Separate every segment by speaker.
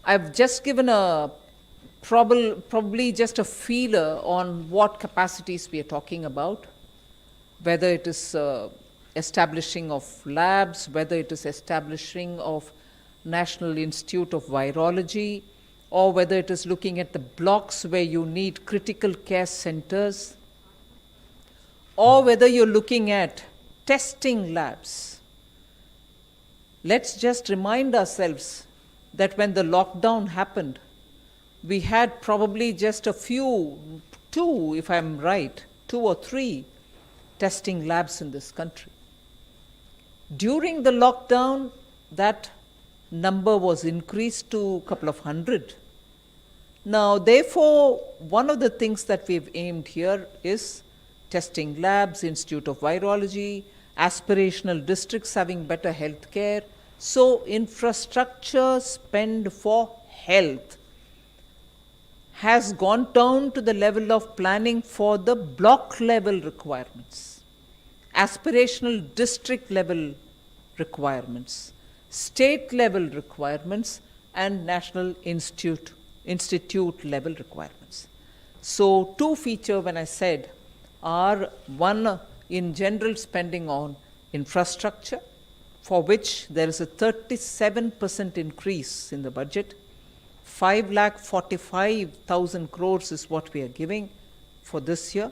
Speaker 1: I've just given a probably just a feeler on what capacities we are talking about, whether it is establishing of labs, whether it is establishing of National Institute of Virology, or whether it is looking at the blocks where you need critical care centers, or whether you're looking at testing labs. Let's just remind ourselves that when the lockdown happened, we had probably just a few, two, if I'm right, two or three testing labs in this country. During the lockdown, that number was increased to a couple of hundred. Now, therefore, one of the things that we've aimed here is testing labs, Institute of Virology, aspirational districts having better health care. So, infrastructure spend for health has gone down to the level of planning for the block level requirements, aspirational district level requirements, state level requirements, and national institute level requirements. So, two feature when I said are one in general spending on infrastructure, for which there is a 37% increase in the budget. 5,45,000 crores is what we are giving for this year.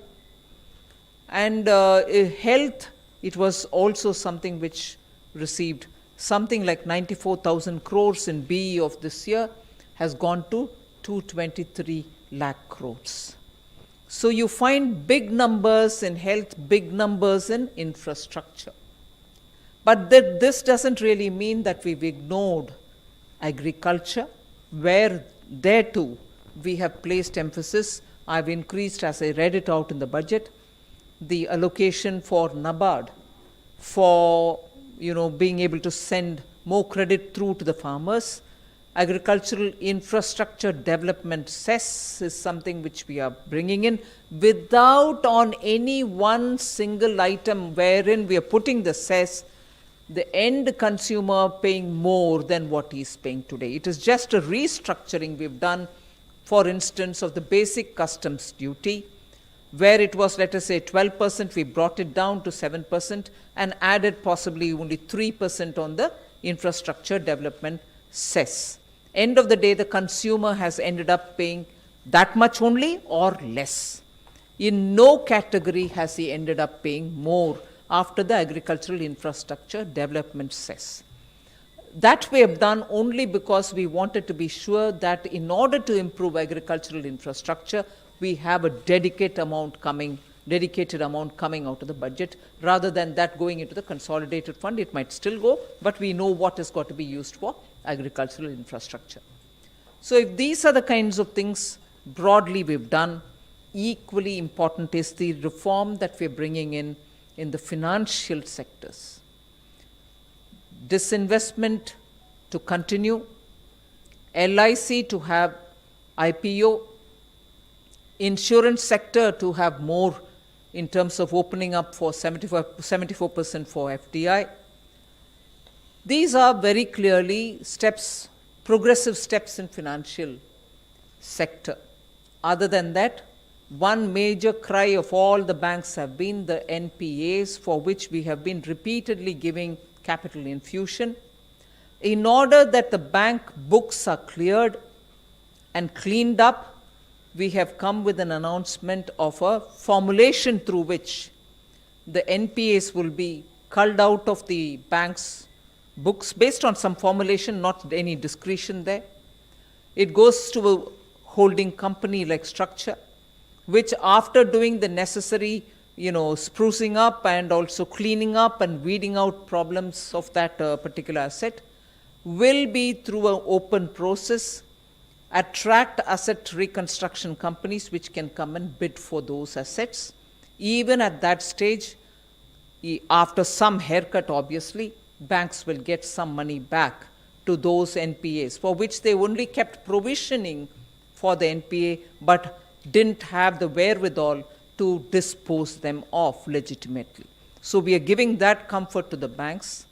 Speaker 1: And health, it was also something which received something like 94,000 crores in BE of this year, has gone to 223 lakh crores. So you find big numbers in health, big numbers in infrastructure. But this doesn't really mean that we've ignored agriculture, where there too we have placed emphasis. I've increased, as I read it out in the budget, the allocation for NABARD for being able to send more credit through to the farmers. Agricultural infrastructure development cess is something which we are bringing in without on any one single item wherein we are putting the cess, the end consumer paying more than what he is paying today. It is just a restructuring we've done, for instance, of the basic customs duty, where it was, let us say, 12%, we brought it down to 7% and added possibly only 3% on the infrastructure development cess. End of the day, the consumer has ended up paying that much only or less. In no category has he ended up paying more after the agricultural infrastructure development cess. That we have done only because we wanted to be sure that in order to improve agricultural infrastructure, we have a dedicated amount coming out of the budget, rather than that going into the consolidated fund. It might still go, but we know what has got to be used for agricultural infrastructure. So if these are the kinds of things broadly we've done, equally important is the reform that we're bringing in the financial sectors. Disinvestment to continue, LIC to have IPO, insurance sector to have more in terms of opening up for 74% for FDI. These are very clearly steps, progressive steps in financial sector. Other than that, one major cry of all the banks have been the NPAs, for which we have been repeatedly giving capital infusion. In order that the bank books are cleared and cleaned up, we have come with an announcement of a formulation through which the NPAs will be culled out of the bank's books based on some formulation, not any discretion there. It goes to a holding company like structure, which after doing the necessary sprucing up and also cleaning up and weeding out problems of that particular asset, will be through an open process attract asset reconstruction companies which can come and bid for those assets. Even at that stage, after some haircut obviously, banks will get some money back to those NPAs for which they only kept provisioning for the NPA but didn't have the wherewithal to dispose them off legitimately. So we are giving that comfort to the banks.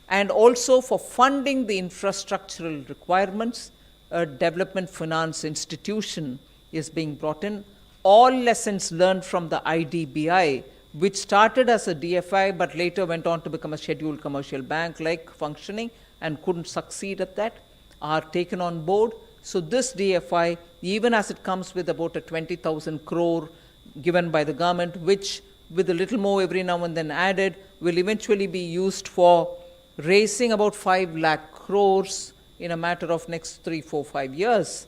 Speaker 1: And also for funding the infrastructural requirements, a development finance institution is being brought in. All lessons learned from the IDBI, which started as a DFI but later went on to become a scheduled commercial bank like functioning and couldn't succeed at that, are taken on board. So this DFI, even as it comes with about a 20,000 crore given by the government, which with a little more every now and then added, will eventually be used for raising about 5 lakh crores in a matter of next 3, 4, 5 years,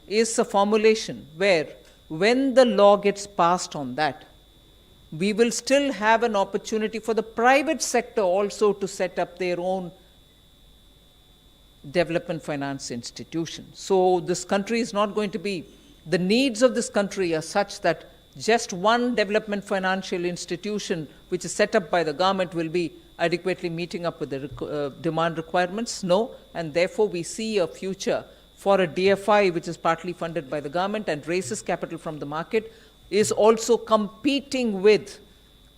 Speaker 1: is a formulation where when the law gets passed on that, we will still have an opportunity for the private sector also to set up their own development finance institution. So this country is not going to be, the needs of this country are such that just one development financial institution which is set up by the government will be adequately meeting up with the demand requirements. No, and therefore we see a future for a DFI which is partly funded by the government and raises capital from the market, is also competing with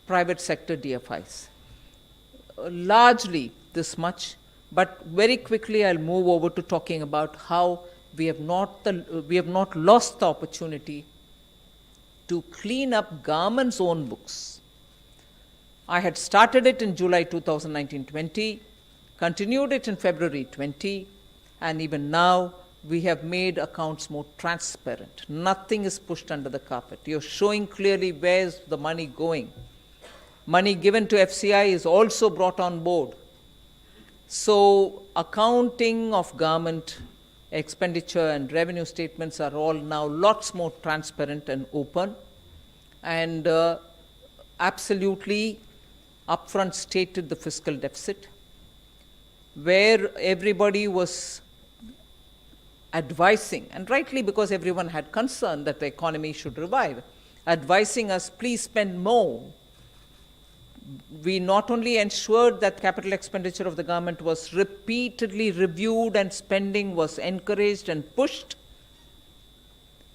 Speaker 1: private sector DFIs. Largely this much, but very quickly I'll move over to talking about how we have not lost the opportunity to clean up government's own books. I had started it in July 2019-20, continued it in February 20, and even now we have made accounts more transparent. Nothing is pushed under the carpet. You're showing clearly where's the money going. Money given to FCI is also brought on board. So accounting of government expenditure and revenue statements are all now lots more transparent and open, and absolutely upfront stated the fiscal deficit, where everybody was advising, and rightly because everyone had concern that the economy should revive, advising us, please spend more. We not only ensured that capital expenditure of the government was repeatedly reviewed and spending was encouraged and pushed,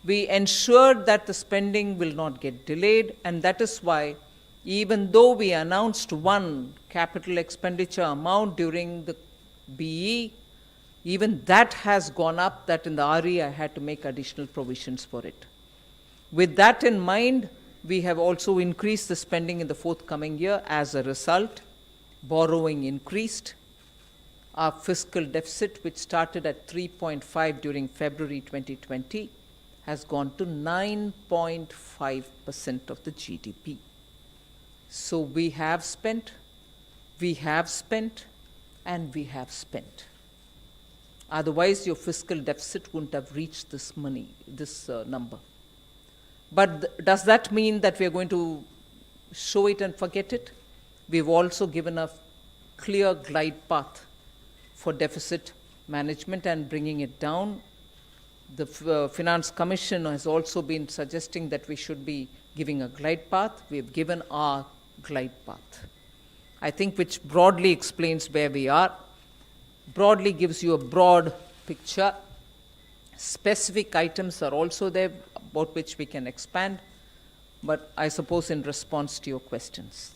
Speaker 1: we ensured that the spending will not get delayed, and that is why even though we announced one capital expenditure amount during the BE, even that has gone up, that in the RE I had to make additional provisions for it. With that in mind, we have also increased the spending in the forthcoming year. As a result, borrowing increased. Our fiscal deficit, which started at 3.5 during February 2020, has gone to 9.5% of the GDP. So we have spent, and we have spent. Otherwise, your fiscal deficit wouldn't have reached this number. But does that mean that we are going to show it and forget it? We've also given a clear glide path for deficit management and bringing it down. The Finance Commission has also been suggesting that we should be giving a glide path. We have given our glide path, I think, which broadly explains where we are, broadly gives you a broad picture. Specific items are also there about which we can expand, but I suppose in response to your questions.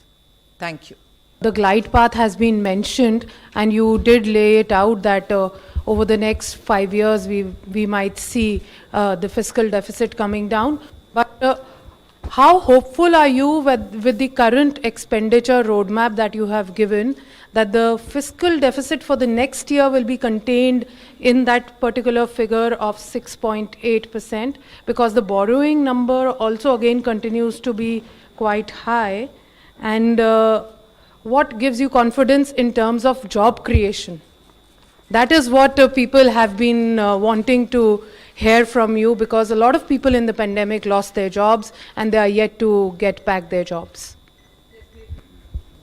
Speaker 1: Thank you.
Speaker 2: The glide path has been mentioned, and you did lay it out that over the next 5 years we might see the fiscal deficit coming down. But how hopeful are you with the current expenditure roadmap that you have given, that the fiscal deficit for the next year will be contained in that particular figure of 6.8%, because the borrowing number also again continues to be quite high? And what gives you confidence in terms of job creation? That is what people have been wanting to hear from you, because a lot of people in the pandemic lost their jobs and they are yet to get back their jobs.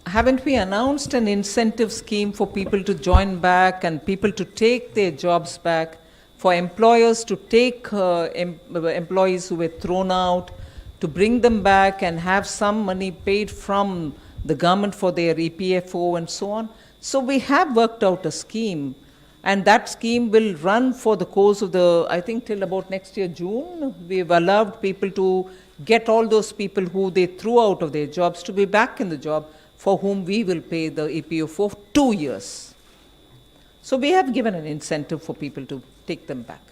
Speaker 1: Haven't we announced an incentive scheme for people to join back and people to take their jobs back, for employers to take employees who were thrown out, to bring them back and have some money paid from the government for their EPFO and so on? So we have worked out a scheme, and that scheme will run for the course of I think till about next year, June. We've allowed people to get all those people who they threw out of their jobs to be back in the job, for whom we will pay the EPFO for 2 years. So we have given an incentive for people to take them back.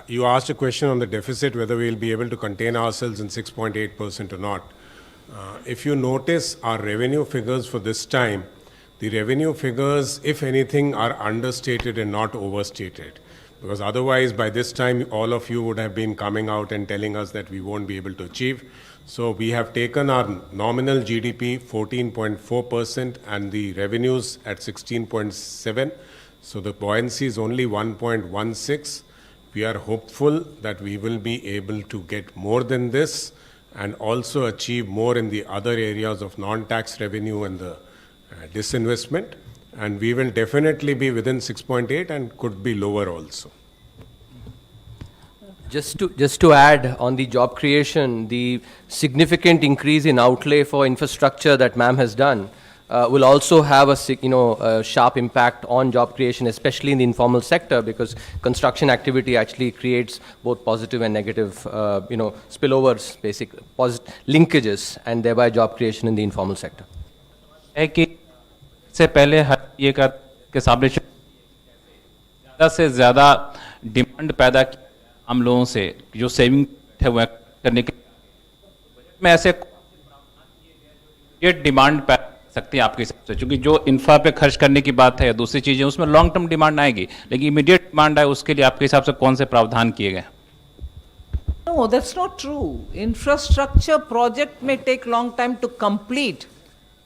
Speaker 3: You asked a question on the deficit, whether we'll be able to contain ourselves in 6.8% or not. If you notice our revenue figures for this time, the revenue figures, if anything, are understated and not overstated. Because otherwise, by this time, all of you would have been coming out and telling us that we won't be able to achieve. So we have taken our nominal GDP 14.4% and the revenues at 16.7. So the buoyancy is only 1.16. We are hopeful that we will be able to get more than this and also achieve more in the other areas of non-tax revenue and the disinvestment. And we will definitely be within 6.8 and could be lower also.
Speaker 4: Just to add on the job creation, the significant increase in outlay for infrastructure that ma'am has done will also have a sharp impact on job creation, especially in the informal sector, because construction activity actually creates both positive and negative, spillovers, basic linkages, and thereby job creation in the informal sector.
Speaker 5: है कि इससे पहले हर ये का establish ज़्यादा से ज़्यादा demand पैदा की आम लोगों से जो सेविंग है वह करने के में ऐसे ये डिमांड पैदा कर सकती है आपके हिसाब से, क्योंकि जो इंफ्रा पे खर्च करने की बात है या दूसरी चीज़ें उसमें लॉन्ग टर्म डिमांड आएगी, लेकिन इमीडिएट डिमांड आए उसके लिए आपके हिसाब से कौन से प्रावधान किए गए?
Speaker 1: No, that's not true. Infrastructure project may take long time to complete,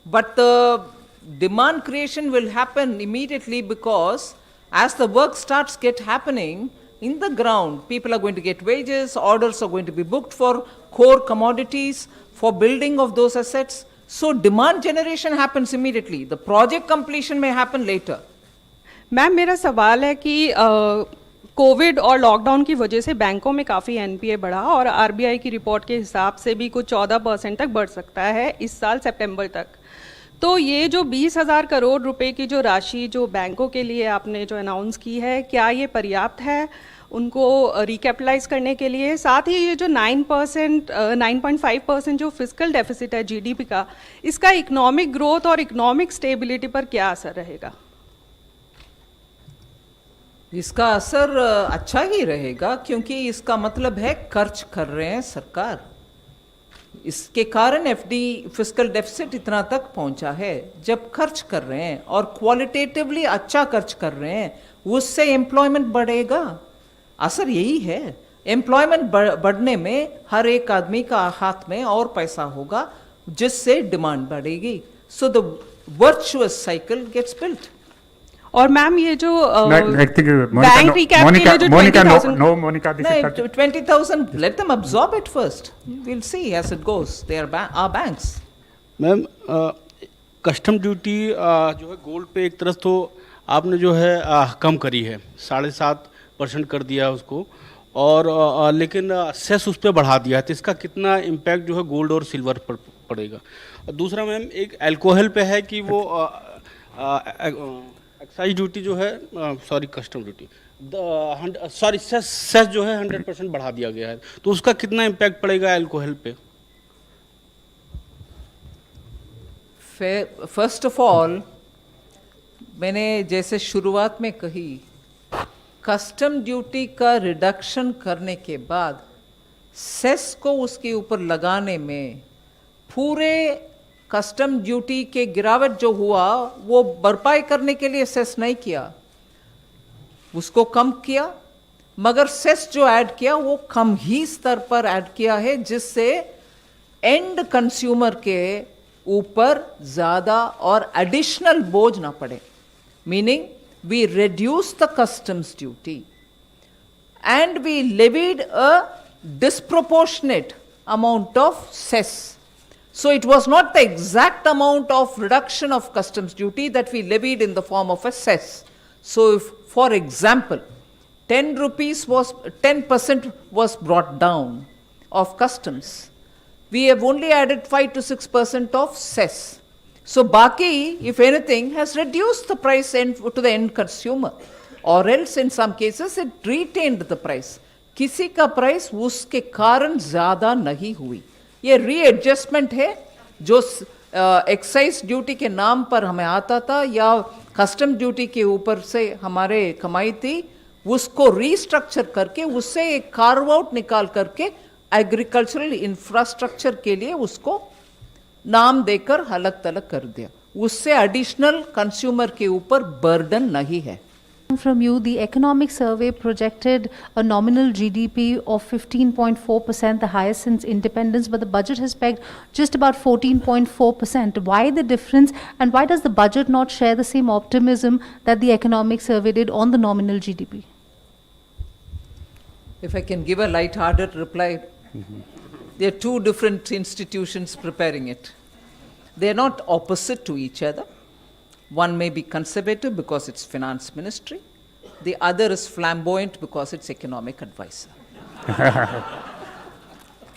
Speaker 1: but the demand creation will happen immediately, because as the work starts happening in the ground, people are going to get wages, orders are going to be booked for core commodities, for building of those assets. So demand generation happens immediately. The project completion may happen later.
Speaker 6: Ma'am मेरा सवाल है कि Covid और lockdown की वजह से बैंकों में काफ़ी एनपीए बढ़ा और आरबीआई की रिपोर्ट के हिसाब से भी कुछ 14% तक बढ़ सकता है इस साल सितंबर तक। तो ये जो 20,000 करोड़ रुपए की जो राशि जो बैंकों के लिए आपने जो अनाउंस की है, क्या ये पर्याप्त है उनको रिकैपिटलाइज करने के लिए? साथ ही ये जो 9.5% जो फिस्कल डेफिसिट है जीडीपी का, इसका इकोनॉमिक ग्रोथ और इकोनॉमिक स्टेबिलिटी पर क्या असर रहेगा?
Speaker 1: इसका असर अच्छा ही रहेगा, क्योंकि इसका मतलब है खर्च कर रहे हैं सरकार, इसके कारण एफडी फिस्कल डेफिसिट इतना तक पहुंचा है। जब खर्च कर रहे हैं और क्वालिटेटिवली अच्छा खर्च कर रहे हैं, उससे एम्प्लॉयमेंट बढ़ेगा। असर यही है, एम्प्लॉयमेंट बढ़ने में हर एक आदमी का हाथ में और पैसा होगा, जिससे डिमांड बढ़ेगी। So the virtuous cycle gets built.
Speaker 6: और मैम ये जो
Speaker 1: बैंक
Speaker 6: रिकैप के लिए जो
Speaker 1: 20,000, let them absorb it first. We'll see as it goes. They are our banks.
Speaker 7: Ma'am custom duty जो है गोल्ड पे एक तरफ तो आपने जो है कम करी है, 7.5% कर दिया उसको, और लेकिन सेस उस पर बढ़ा दिया है, तो इसका कितना इम्पैक्ट जो है गोल्ड और सिल्वर पर पड़ेगा? और दूसरा मैम एक अल्कोहल पे है कि वो एक्साइज ड्यूटी जो है, sorry custom duty, sorry cess जो है 100% बढ़ा दिया गया है, तो उसका कितना इम्पैक्ट पड़ेगा अल्कोहल पे?
Speaker 1: फर्स्ट ऑफ ऑल, मैंने जैसे शुरुआत में कही, कस्टम ड्यूटी का रिडक्शन करने के बाद सेस को उसके ऊपर लगाने में पूरे कस्टम ड्यूटी के गिरावट जो हुआ वो भरपाई करने के लिए सेस नहीं किया, उसको कम किया, मगर सेस जो ऐड किया वो कम ही स्तर पर ऐड किया है, जिससे एंड कंज्यूमर के ऊपर ज़्यादा और एडिशनल बोझ ना पड़े। Meaning we reduced the customs duty and we levied a disproportionate amount of cess. So it was not the exact amount of reduction of customs duty that we levied in the form of a cess. So if, for example, 10% was brought down of customs, we have only added 5 to 6% of cess. So Baki, if anything, has reduced the price to the end consumer, or else in some cases it retained the price. किसी का price उसके कारण ज़्यादा नहीं हुई। ये readjustment है जो एक्साइज ड्यूटी के नाम पर हमें आता था या कस्टम ड्यूटी के ऊपर से हमारे कमाई थी, उसको रीस्ट्रक्चर करके उससे एक कार्व आउट निकाल करके एग्रीकल्चरल इंफ्रास्ट्रक्चर के लिए उसको नाम देकर अलग तलग कर दिया. उससे एडिशनल कंज्यूमर के ऊपर बर्डन नहीं है.
Speaker 8: From you, the economic survey projected a nominal GDP of 15.4%, the highest since independence, but the budget has pegged just about 14.4%. Why the difference, and why does the budget not share the same optimism that the economic survey did on the nominal GDP?
Speaker 1: If I can give a light-hearted reply, there are two different institutions preparing it. They are not opposite to each other. One may be conservative because it's finance ministry. The other is flamboyant because it's economic advisor.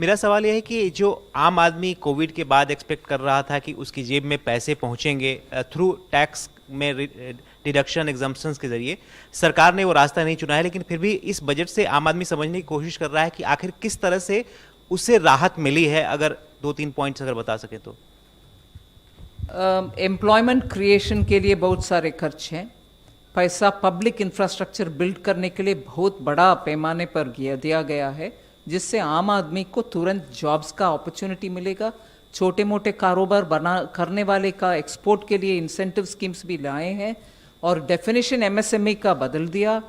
Speaker 9: मेरा सवाल यह है कि जो आम आदमी Covid के बाद एक्सपेक्ट कर रहा था कि उसकी जेब में पैसे पहुंचेंगे थ्रू टैक्स में डिडक्शन एग्जम्पशंस के जरिए, सरकार ने वो रास्ता नहीं चुना है, लेकिन फिर भी इस बजट से आम आदमी समझने की कोशिश कर रहा है कि आखिर किस तरह से उससे राहत मिली है. अगर 2-3 पॉइंट्स अगर बता सकें तो.
Speaker 1: एम्प्लॉयमेंट क्रिएशन के लिए बहुत सारे खर्च हैं. पैसा पब्लिक इंफ्रास्ट्रक्चर बिल्ड करने के लिए बहुत बड़ा पैमाने पर दिया गया है, जिससे आम आदमी को तुरंत जॉब्स का अपॉर्चुनिटी मिलेगा. छोटे मोटे कारोबार करने वाले का एक्सपोर्ट के लिए इंसेंटिव स्कीम्स भी लाए हैं, और डेफिनेशन एमएसएमई का बदल दिया.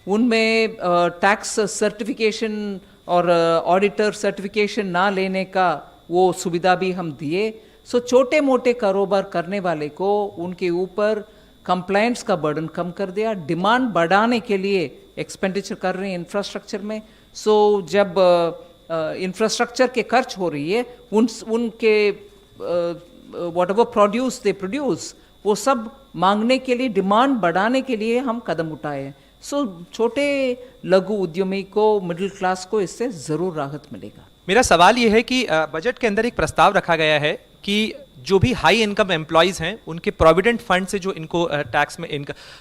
Speaker 1: उनमें टैक्स सर्टिफिकेशन और ऑडिटर सर्टिफिकेशन ना लेने का वो सुविधा भी हम दिए. सो छोटे मोटे कारोबार करने वाले को उनके ऊपर कंप्लायंस का बर्डन कम कर दिया. डिमांड बढ़ाने के लिए एक्सपेंडिचर कर रहे हैं इंफ्रास्ट्रक्चर में. सो जब इंफ्रास्ट्रक्चर के खर्च हो रही है, उनके what ever produce they produce, वो सब मांगने के लिए, डिमांड बढ़ाने के लिए हम कदम उठाए हैं. सो छोटे लघु उद्यमी को, मिडिल क्लास को इससे ज़रूर राहत मिलेगा.
Speaker 10: मेरा सवाल ये है कि बजट के अंदर एक प्रस्ताव रखा गया है कि जो भी हाई इनकम एम्प्लॉयज़ हैं उनके प्रोविडेंट फंड से जो इनको टैक्स में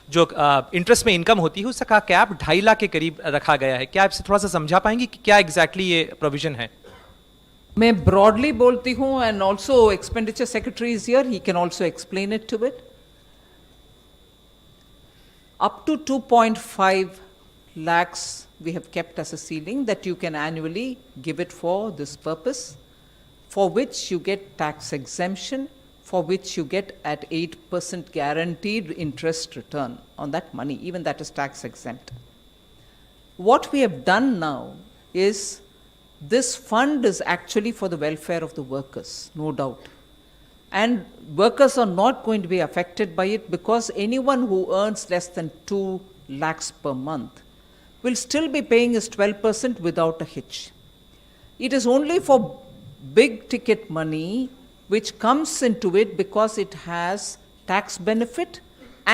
Speaker 10: जो इंटरेस्ट में इनकम होती है उसका कैप 2.5 लाख के करीब रखा गया है. क्या आप इसे थोड़ा सा समझा पाएंगे कि क्या एग्जैक्टली ये प्रोविजन है?
Speaker 1: मैं ब्रॉडली बोलती हूँ, and also expenditure secretary is here, he can also explain it to it. Up to 2.5 lakhs we have kept as a ceiling that you can annually give it for this purpose, for which you get tax exemption, for which you get at 8% guaranteed interest return on that money, even that is tax exempt. What we have done now is, this fund is actually for the welfare of the workers, no doubt. And workers are not going to be affected by it, because anyone who earns less than 2 lakhs per month will still be paying his 12% without a hitch. It is only for big ticket money which comes into it because it has tax benefit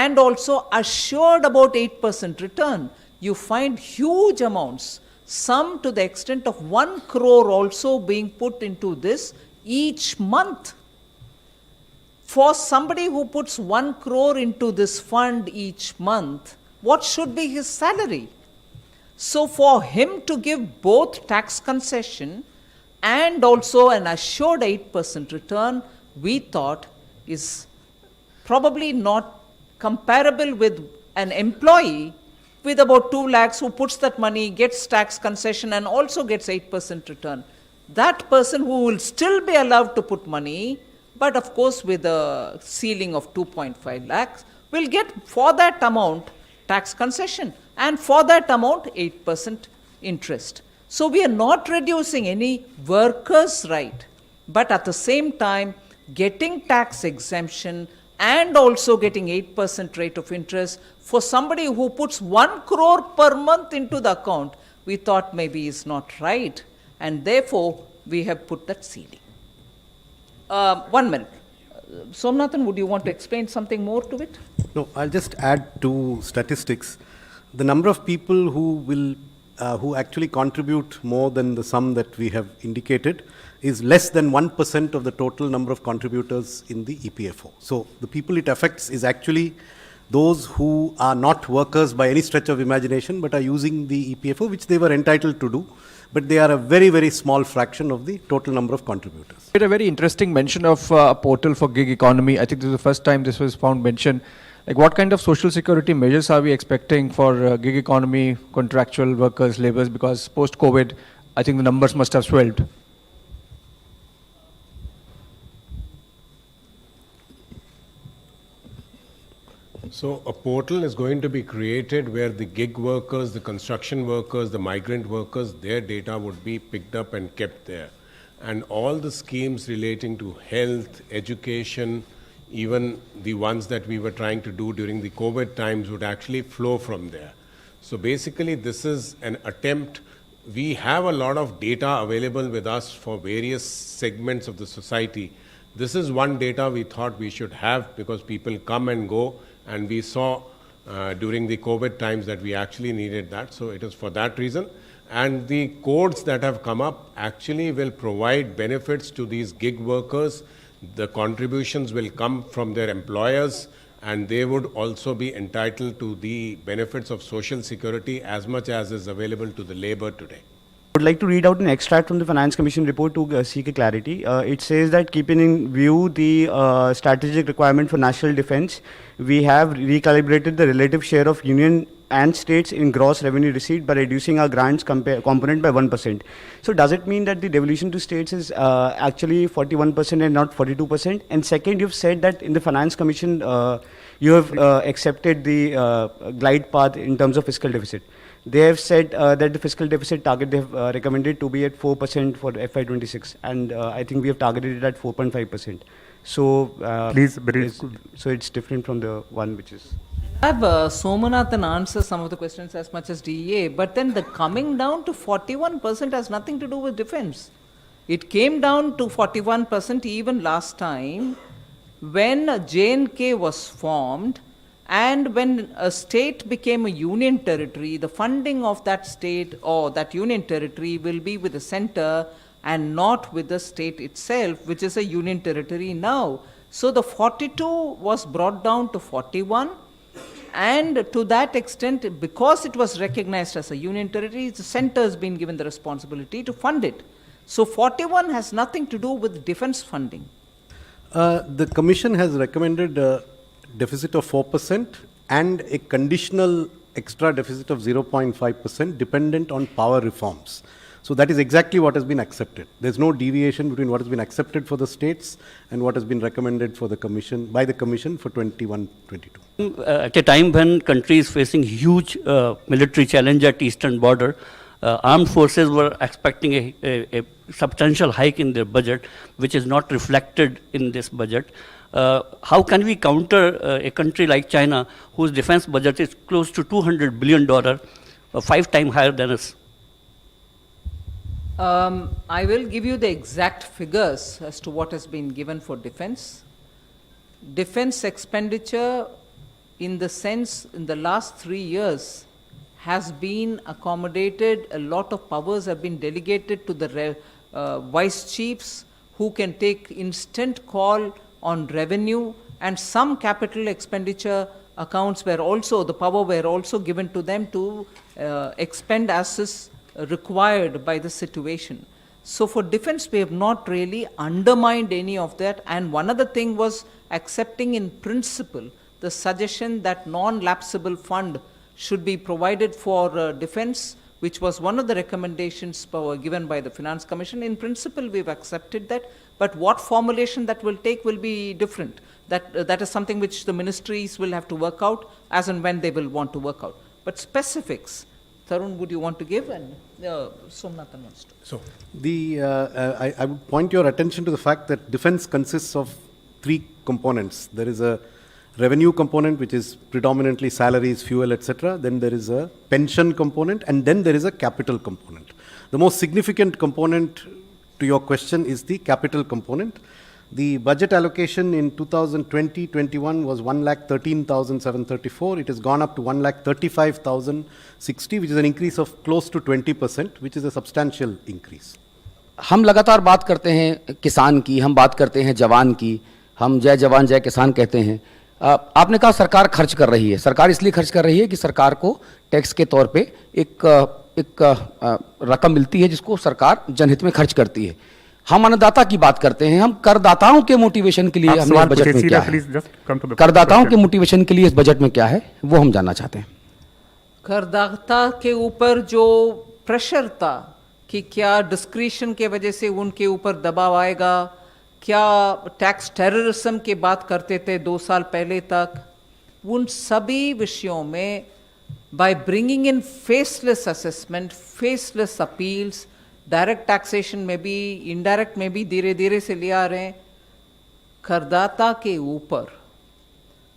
Speaker 1: and also assured about 8% return. You find huge amounts, some to the extent of 1 crore also being put into this each month. For somebody who puts 1 crore into this fund each month, what should be his salary? So for him to give both tax concession and also an assured 8% return, we thought is probably not comparable with an employee with about 2 lakhs who puts that money, gets tax concession and also gets 8% return. That person who will still be allowed to put money, but of course with a ceiling of 2.5 lakhs, will get for that amount tax concession and for that amount 8% interest. So we are not reducing any worker's right, but at the same time getting tax exemption and also getting 8% rate of interest for somebody who puts 1 crore per month into the account, we thought maybe is not right, and therefore we have put that ceiling. 1 minute. Somnathan, would you want to explain something more to it?
Speaker 11: No, I'll just add 2 statistics. The number of people who actually contribute more than the sum that we have indicated is less than 1% of the total number of contributors in the EPFO. So the people it affects is actually those who are not workers by any stretch of imagination, but are using the EPFO, which they were entitled to do. But they are a very, very small fraction of the total number of contributors.
Speaker 12: We had a very interesting mention of a portal for gig economy. I think this is the first time this was found mentioned. Like what kind of social security measures are we expecting for gig economy, contractual workers, laborers? Because post-COVID, I think the numbers must have swelled.
Speaker 3: So a portal is going to be created where the gig workers, the construction workers, the migrant workers, their data would be picked up and kept there. And all the schemes relating to health, education, even the ones that we were trying to do during the COVID times would actually flow from there. So basically this is an attempt. We have a lot of data available with us for various segments of the society. This is one data we thought we should have because people come and go, and we saw during the COVID times that we actually needed that. So it is for that reason. And the codes that have come up actually will provide benefits to these gig workers. The contributions will come from their employers, and they would also be entitled to the benefits of social security as much as is available to the labor today.
Speaker 13: I would like to read out an extract from the Finance Commission report to seek a clarity. It says that keeping in view the strategic requirement for national defense, we have recalibrated the relative share of union and states in gross revenue receipt by reducing our grants component by 1%. So does it mean that the devolution to states is actually 41% and not 42%? And second, you've said that in the Finance Commission, you have accepted the glide path in terms of fiscal deficit. They have said that the fiscal deficit target they have recommended to be at 4% for FY26, and I think we have targeted it at 4.5%. So
Speaker 12: Please,
Speaker 13: so it's different from the one which is.
Speaker 1: Have Somanathan answer some of the questions as much as DEA, but then the coming down to 41% has nothing to do with defense. It came down to 41% even last time when J&K was formed, and when a state became a union territory, the funding of that state or that union territory will be with the center and not with the state itself, which is a union territory now. So the 42 was brought down to 41. And to that extent, because it was recognized as a union territory, the center has been given the responsibility to fund it. So 41 has nothing to do with defense funding.
Speaker 11: The Commission has recommended a deficit of 4% and a conditional extra deficit of 0.5% dependent on power reforms. So that is exactly what has been accepted. There's no deviation between what has been accepted for the states and what has been recommended for the Commission, by the Commission for 21-22.
Speaker 14: At a time when country is facing huge military challenge at eastern border, armed forces were expecting a substantial hike in their budget, which is not reflected in this budget. How can we counter a country like China, whose defense budget is close to $200 billion, 5 times higher than us?
Speaker 1: I will give you the exact figures as to what has been given for defense. Defense expenditure, in the sense, in the last 3 years, has been accommodated. A lot of powers have been delegated to the vice chiefs, who can take instant call on revenue, and some capital expenditure accounts were also, the power were also given to them to expend as is required by the situation. So for defense, we have not really undermined any of that. And one other thing was accepting in principle the suggestion that non-lapsable fund should be provided for defense, which was one of the recommendations given by the Finance Commission. In principle, we've accepted that, but what formulation that will take will be different. That is something which the ministries will have to work out as and when they will want to work out. But specifics, Tarun, would you want to give? And Somnathan wants to.
Speaker 11: So, I would point your attention to the fact that defense consists of 3 components. There is a revenue component, which is predominantly salaries, fuel, etc. Then there is a pension component, and then there is a capital component. The most significant component to your question is the capital component. The budget allocation in 2020-21 was 1,13,734. It has gone up to 1,35,060, which is an increase of close to 20%, which is a substantial increase.
Speaker 15: हम लगातार बात करते हैं किसान की, हम बात करते हैं जवान की, हम जय जवान जय किसान कहते हैं. आपने कहा सरकार खर्च कर रही है. सरकार इसलिए खर्च कर रही है कि सरकार को टैक्स के तौर पे एक रकम मिलती है जिसको सरकार जनहित में खर्च करती है. हम अन्नदाता की बात करते हैं, हम करदाताओं के मोटिवेशन के लिए हमने इस बजट में क्या है, करदाताओं के मोटिवेशन के लिए इस बजट में क्या है, वो हम जानना चाहते हैं।
Speaker 1: करदाता के ऊपर जो प्रेशर था कि क्या डिस्क्रिशन के वजह से उनके ऊपर दबाव आएगा, क्या टैक्स टेररिज्म की बात करते थे 2 साल पहले तक, उन सभी विषयों में by bringing in faceless assessment, faceless appeals, direct taxation में भी, इनडायरेक्ट में भी धीरे धीरे से ले आ रहे हैं। करदाता के ऊपर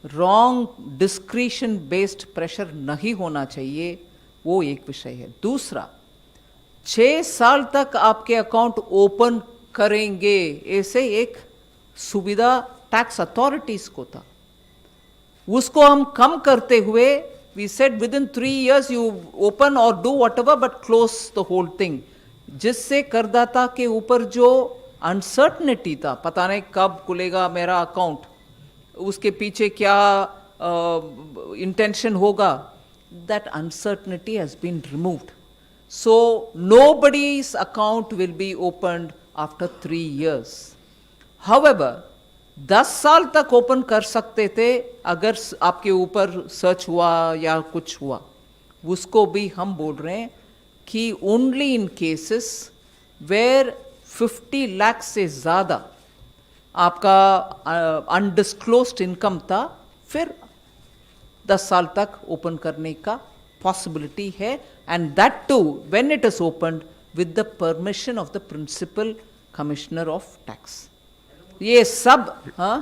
Speaker 1: रॉन्ग डिस्क्रिशन बेस्ड प्रेशर नहीं होना चाहिए, वो एक विषय है। दूसरा, 6 साल तक आपके अकाउंट ओपन करेंगे, ऐसे एक सुविधा टैक्स अथॉरिटीज को था, उसको हम कम करते हुए we said within 3 years you open or do whatever but close the whole thing, जिससे करदाता के ऊपर जो अनसर्टनिटी था, पता नहीं कब खुलेगा मेरा अकाउंट, उसके पीछे क्या इंटेंशन होगा, that uncertainty has been removed. So nobody's account will be opened after 3 years. However, 10 साल तक ओपन कर सकते थे अगर आपके ऊपर सर्च हुआ या कुछ हुआ, उसको भी हम बोल रहे हैं कि only in cases where 50 lakh से ज़्यादा आपका अनडिस्क्लोज्ड इनकम था, फिर 10 साल तक ओपन करने का पॉसिबिलिटी है, and that too when it is opened with the permission of the principal commissioner of tax. ये सब, हाँ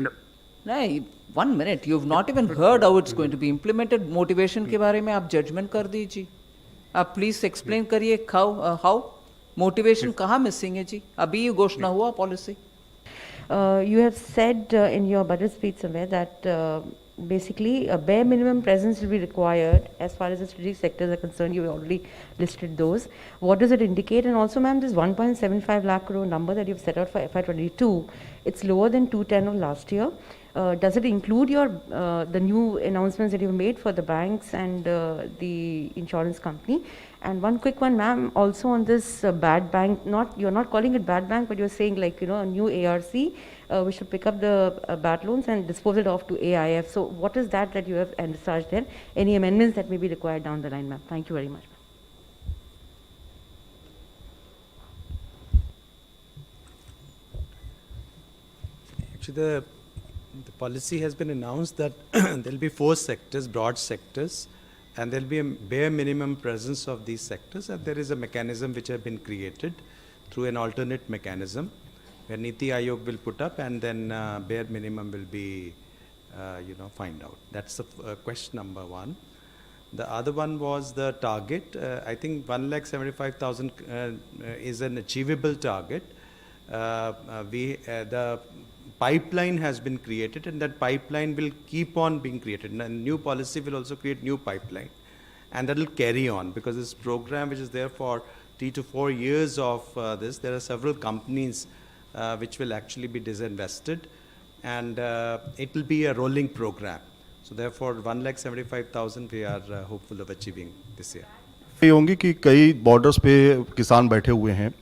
Speaker 1: नहीं, 1 minute, you have not even heard how it's going to be implemented. Motivation के बारे में आप जजमेंट कर दीजिए, आप प्लीज एक्सप्लेन करिए हाउ मोटिवेशन कहाँ मिसिंग है जी, अभी ये घोषणा हुआ policy.
Speaker 16: You have said in your budget speech somewhere that basically a bare minimum presence will be required as far as the strategic sectors are concerned. You already listed those. What does it indicate? And also, ma'am, this 1.75 lakh crore number that you've set out for FY22, it's lower than 210 of last year. Does it include your the new announcements that you've made for the banks and the insurance company? And one quick one, ma'am, also on this bad bank, you're not calling it bad bank, but you're saying like, you know, a new ARC, we should pick up the bad loans and dispose it off to AIF. So what is that you have envisaged there? Any amendments that may be required down the line, ma'am? Thank you very much.
Speaker 17: Actually, the policy has been announced that there'll be 4 sectors, broad sectors, and there'll be a bare minimum presence of these sectors, and there is a mechanism which has been created through an alternate mechanism where Niti Aayog will put up, and then bare minimum will be, find out. That's the question number 1. The other one was the target. I think 1,75,000 is an achievable target. The pipeline has been created, and that pipeline will keep on being created. And new policy will also create new pipeline, and that will carry on, because this program, which is there for 3 to 4 years of this, there are several companies which will actually be disinvested, and it will be a rolling program. So therefore, 1,75,000 we are hopeful of achieving this year.
Speaker 18: ये होंगी कि कई borders पे किसान बैठे हुए हैं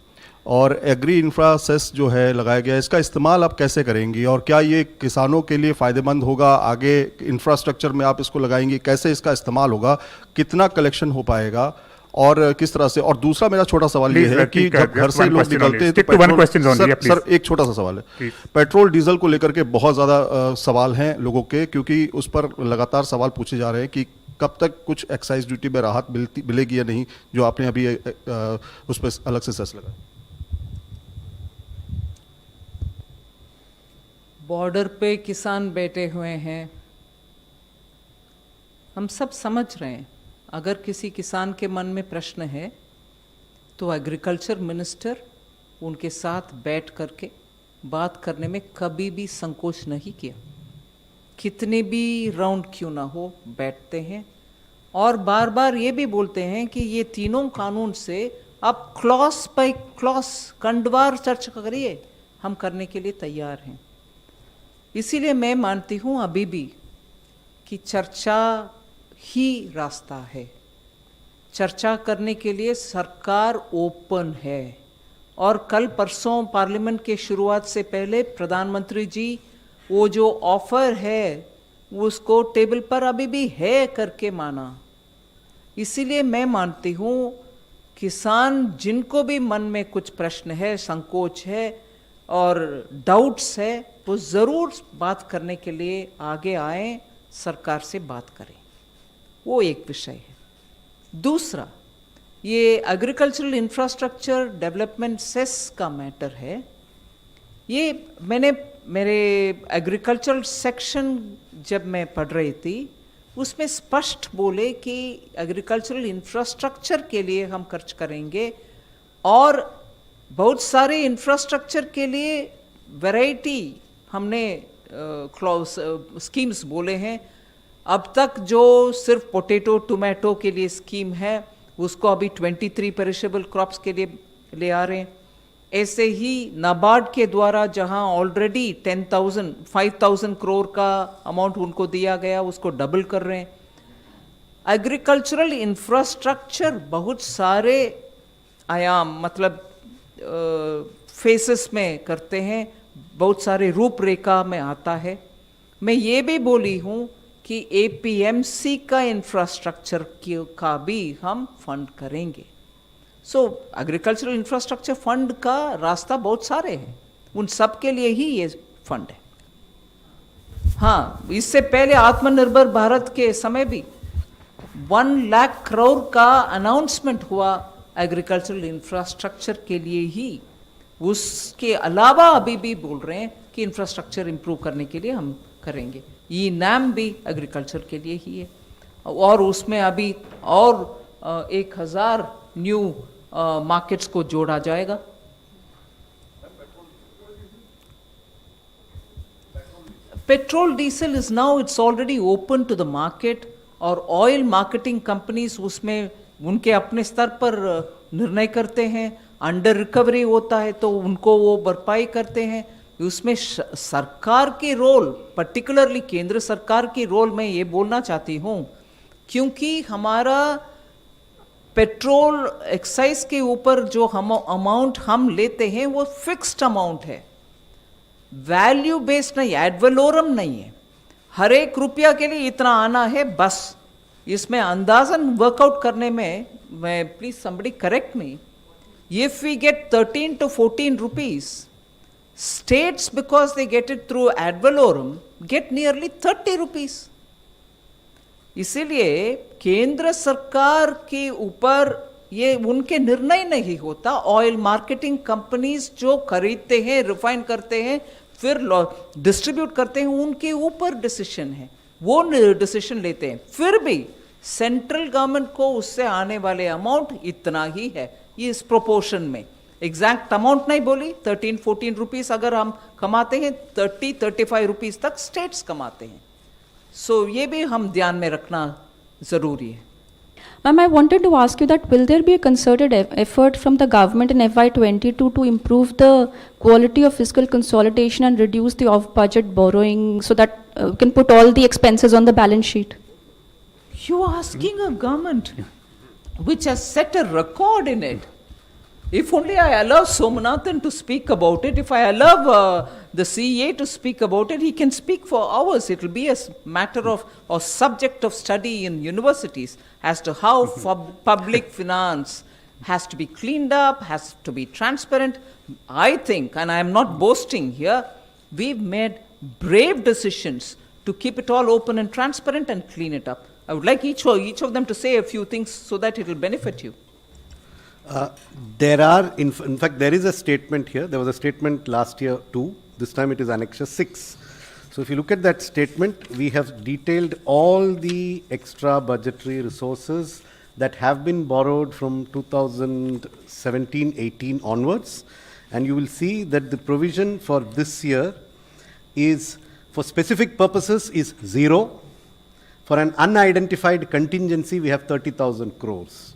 Speaker 18: और एग्री इंफ्रा सेस जो है लगाया गया है, इसका इस्तेमाल आप कैसे करेंगी और क्या ये किसानों के लिए फ़ायदेमंद होगा? आगे इंफ्रास्ट्रक्चर में आप इसको लगाएंगी, कैसे इसका इस्तेमाल होगा, कितना कलेक्शन हो पाएगा और किस तरह से? और दूसरा मेरा छोटा सवाल ये है कि जब घर से लोग निकलते हैं तो पेट्रोल, सर एक छोटा सा सवाल है, पेट्रोल डीजल को लेकर के बहुत ज़्यादा सवाल हैं लोगों के, क्योंकि उस पर लगातार सवाल पूछे जा रहे हैं कि कब तक कुछ एक्साइज ड्यूटी में राहत मिलेगी या नहीं, जो आपने अभी उस पर अलग से सेस लगाया।
Speaker 1: बॉर्डर पे किसान बैठे हुए हैं, हम सब समझ रहे हैं। अगर किसी किसान के मन में प्रश्न है तो एग्रीकल्चर मिनिस्टर उनके साथ बैठ करके बात करने में कभी भी संकोच नहीं किया। कितने भी राउंड क्यों ना हो, बैठते हैं और बार बार ये भी बोलते हैं कि ये तीनों कानून से आप क्लॉज बाय क्लॉज खंडवार चर्चा करिए, हम करने के लिए तैयार हैं। इसीलिए मैं मानती हूँ अभी भी कि चर्चा ही रास्ता है। चर्चा करने के लिए सरकार ओपन है और कल परसों पार्लियामेंट के शुरुआत से पहले प्रधानमंत्री जी वो जो ऑफर है उसको टेबल पर अभी भी है करके माना। इसीलिए मैं मानती हूँ किसान जिनको भी मन में कुछ प्रश्न है, संकोच है और डाउट्स है, वो ज़रूर बात करने के लिए आगे आए, सरकार से बात करें। वो एक विषय है। दूसरा, ये एग्रीकल्चरल इंफ्रास्ट्रक्चर डेवलपमेंट सेस का मैटर है। ये मैंने मेरे एग्रीकल्चरल सेक्शन जब मैं पढ़ रही थी उसमें स्पष्ट बोले कि एग्रीकल्चरल इंफ्रास्ट्रक्चर के लिए हम खर्च करेंगे और बहुत सारे इंफ्रास्ट्रक्चर के लिए वैरायटी हमने स्कीम्स बोले हैं। अब तक जो सिर्फ पोटैटो टोमेटो के लिए स्कीम है उसको अभी 23 पेरिशेबल क्रॉप्स के लिए ले आ रहे हैं। ऐसे ही नाबार्ड के द्वारा जहां ऑलरेडी 5,000 करोड़ का अमाउंट उनको दिया गया उसको डबल कर रहे हैं। एग्रीकल्चरल इंफ्रास्ट्रक्चर बहुत सारे आयाम मतलब फेसेस में करते हैं, बहुत सारे रूपरेखा में आता है। मैं ये भी बोली हूँ कि एपीएमसी का इंफ्रास्ट्रक्चर का भी हम फंड करेंगे। सो एग्रीकल्चरल इंफ्रास्ट्रक्चर फंड का रास्ता बहुत सारे हैं, उन सब के लिए ही ये फंड है। हाँ, इससे पहले आत्मनिर्भर भारत के समय भी 1 लाख करोड़ का अनाउंसमेंट हुआ एग्रीकल्चरल इंफ्रास्ट्रक्चर के लिए ही। उसके अलावा अभी भी बोल रहे हैं कि इंफ्रास्ट्रक्चर इंप्रूव करने के लिए हम करेंगे। ये नाम भी एग्रीकल्चर के लिए ही है और उसमें अभी और 1,000 न्यू मार्केट्स को जोड़ा जाएगा। Petrol diesel is now it's already open to the market और ऑयल मार्केटिंग कंपनीज उसमें उनके अपने स्तर पर निर्णय करते हैं। अंडर रिकवरी होता है तो उनको वो भरपाई करते हैं। उसमें सरकार की रोल, पर्टिकुलरली केंद्र सरकार की रोल मैं ये बोलना चाहती हूँ, क्योंकि हमारा पेट्रोल एक्साइज के ऊपर जो हम अमाउंट हम लेते हैं वो फिक्स्ड अमाउंट है, वैल्यू बेस्ड नहीं, एड वैलोरम नहीं है। हर एक रुपया के लिए इतना आना है बस। इसमें अंदाजन वर्कआउट करने में, मैं please somebody correct me, if we get 13 to 14 rupees, states because they get it through ad valorem get nearly 30 rupees. इसीलिए केंद्र सरकार के ऊपर ये उनके निर्णय नहीं होता। ऑयल मार्केटिंग कंपनीज जो खरीदते हैं, रिफाइन करते हैं, फिर डिस्ट्रीब्यूट करते हैं, उनके ऊपर डिसीजन है, वो डिसीजन लेते हैं। फिर भी सेंट्रल गवर्नमेंट को उससे आने वाले अमाउंट इतना ही है, ये इस प्रोपोर्शन में। एग्जैक्ट अमाउंट नहीं बोली, 13-14 रुपीस अगर हम कमाते हैं, 30-35 रुपीस तक स्टेट्स कमाते हैं। सो ये भी हम ध्यान में रखना जरूरी है।
Speaker 19: Ma'am, I wanted to ask you that will there be a concerted effort from the government in FY22 to improve the quality of fiscal consolidation and reduce the off-budget borrowing so that we can put all the expenses on the balance sheet?
Speaker 1: You are asking a government which has set a record in it. If only I allow Somanathan to speak about it, if I allow the CA to speak about it, he can speak for hours. It will be a matter of or subject of study in universities as to how public finance has to be cleaned up, has to be transparent. I think, and I am not boasting here, we've made brave decisions to keep it all open and transparent and clean it up. I would like each of them to say a few things so that it will benefit you.
Speaker 11: There are, in fact, there is a statement here. There was a statement last year too. This time it is Annexure 6. So if you look at that statement, we have detailed all the extra budgetary resources that have been borrowed from 2017-18 onwards. And you will see that the provision for this year is, for specific purposes, is 0. For an unidentified contingency, we have 30,000 crores.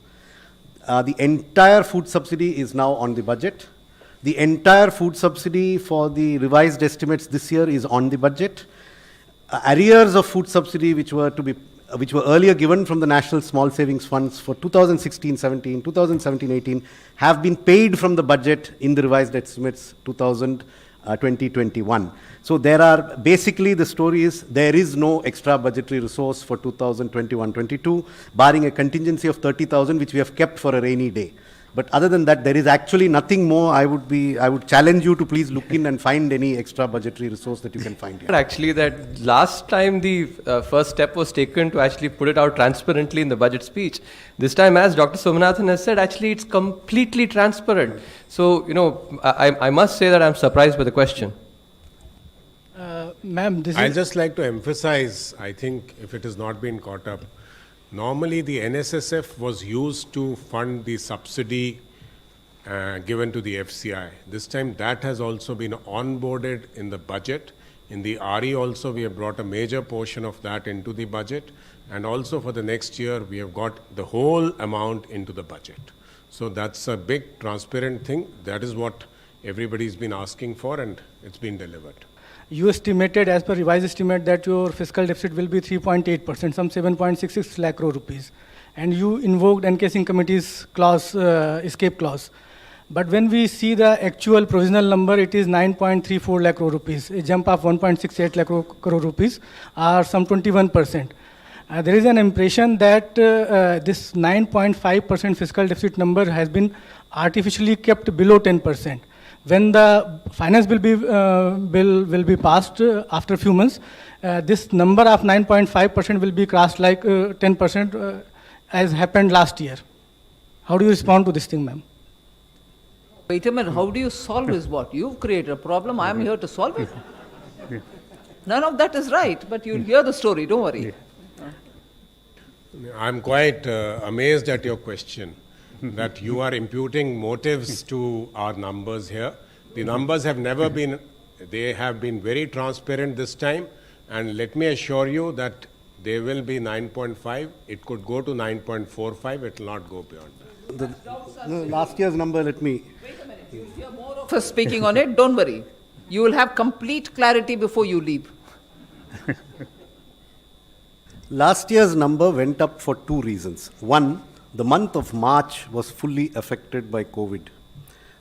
Speaker 11: The entire food subsidy is now on the budget. The entire food subsidy for the revised estimates this year is on the budget. Arrears of food subsidy which were to be which were earlier given from the National Small Savings Funds for 2016-17, 2017-18, have been paid from the budget in the revised estimates 2020-21. So there are, basically the story is, there is no extra budgetary resource for 2021-22, barring a contingency of 30,000, which we have kept for a rainy day. But other than that, there is actually nothing more. I would challenge you to please look in and find any extra budgetary resource that you can find here.
Speaker 4: Actually, that last time the first step was taken to actually put it out transparently in the budget speech. This time, as Dr. Somanathan has said, actually it's completely transparent. So, you know, I must say that I'm surprised by the question.
Speaker 3: Ma'am, I'd just like to emphasize, I think, if it has not been caught up, normally the NSSF was used to fund the subsidy given to the FCI. This time that has also been onboarded in the budget. In the RE also we have brought a major portion of that into the budget, and also for the next year we have got the whole amount into the budget. So that's a big transparent thing. That is what everybody's been asking for, and it's been delivered.
Speaker 20: You estimated, as per revised estimate, that your fiscal deficit will be 3.8%, some 7.66 lakh crore rupees. And you invoked NK Singh Committee's clause, escape clause. But when we see the actual provisional number, it is 9.34 lakh crore rupees, a jump of 1.68 lakh crore rupees, or some 21%. There is an impression that this 9.5% fiscal deficit number has been artificially kept below 10%. When the finance bill will be passed after a few months, this number of 9.5% will be crossed like 10% as happened last year. How do you respond to this thing, ma'am?
Speaker 1: Wait a minute, how do you solve this? What? You've created a problem, I'm here to solve it. None of that is right, but you'll hear the story, don't worry.
Speaker 3: I'm quite amazed at your question, that you are imputing motives to our numbers here. The numbers have never been, they have been very transparent this time, and let me assure you that they will be 9.5, it could go to 9.45, it will not go beyond that.
Speaker 11: The last year's number, let me...
Speaker 1: Wait a minute, you'll hear more of us speaking on it, don't worry. You will have complete clarity before you leave.
Speaker 11: Last year's number went up for two reasons. One, the month of March was fully affected by COVID.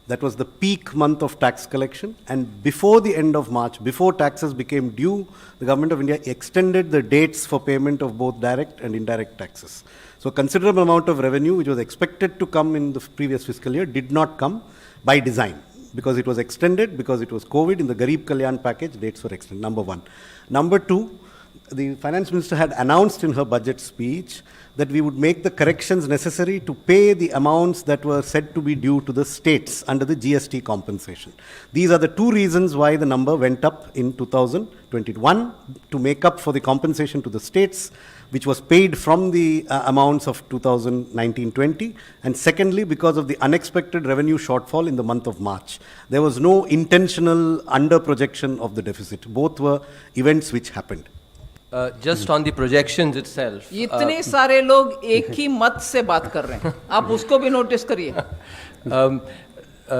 Speaker 11: That was the peak month of tax collection, and before the end of March, before taxes became due, the Government of India extended the dates for payment of both direct and indirect taxes. So a considerable amount of revenue which was expected to come in the previous fiscal year did not come by design, because it was extended, because it was COVID. In the Garib Kalyan package, dates were extended, number one. Number two, the Finance Minister had announced in her budget speech that we would make the corrections necessary to pay the amounts that were said to be due to the states under the GST compensation. These are the two reasons why the number went up in 2021, to make up for the compensation to the states, which was paid from the amounts of 2019-20, and secondly, because of the unexpected revenue shortfall in the month of March. There was no intentional under-projection of the deficit. Both were events which happened.
Speaker 4: Just on the projections itself.
Speaker 1: इतने सारे लोग एक ही मत से बात कर रहे हैं, आप उसको भी नोटिस करिए.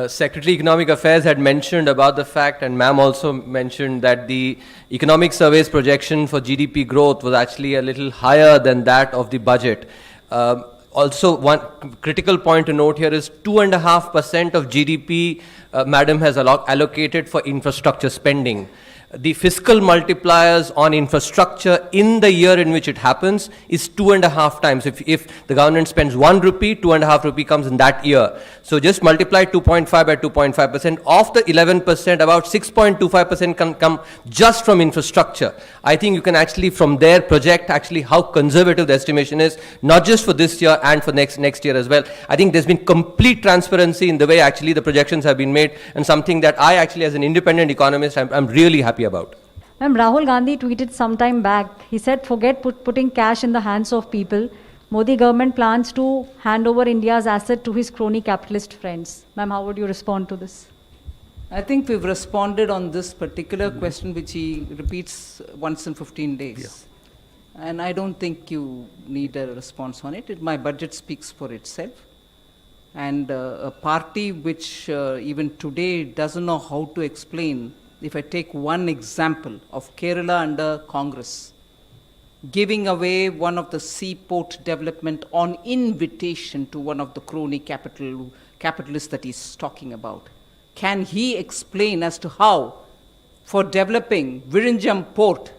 Speaker 4: Secretary Economic Affairs had mentioned about the fact, and ma'am also mentioned, that the economic survey's projection for GDP growth was actually a little higher than that of the budget. Also, one critical point to note here is 2.5% of GDP, madam has allocated for infrastructure spending. The fiscal multipliers on infrastructure in the year in which it happens is 2.5 times. If the government spends 1 rupee, 2.5 rupee comes in that year. So just multiply 2.5 by 2.5%. Of the 11%, about 6.25% can come just from infrastructure. I think you can actually from there project actually how conservative the estimation is, not just for this year and for next year as well. I think there's been complete transparency in the way actually the projections have been made, and something that I actually as an independent economist, I'm really happy about.
Speaker 21: Ma'am, Rahul Gandhi tweeted some time back, he said, forget putting cash in the hands of people. Modi government plans to hand over India's asset to his crony capitalist friends. Ma'am, how would you respond to this?
Speaker 1: I think we've responded on this particular question, which he repeats once in 15 days. Yeah. And I don't think you need a response on it. My budget speaks for itself. And a party which even today doesn't know how to explain, if I take one example of Kerala under Congress, giving away one of the seaport development on invitation to one of the crony capitalists that he's talking about. Can he explain as to how, for developing Virinjam port,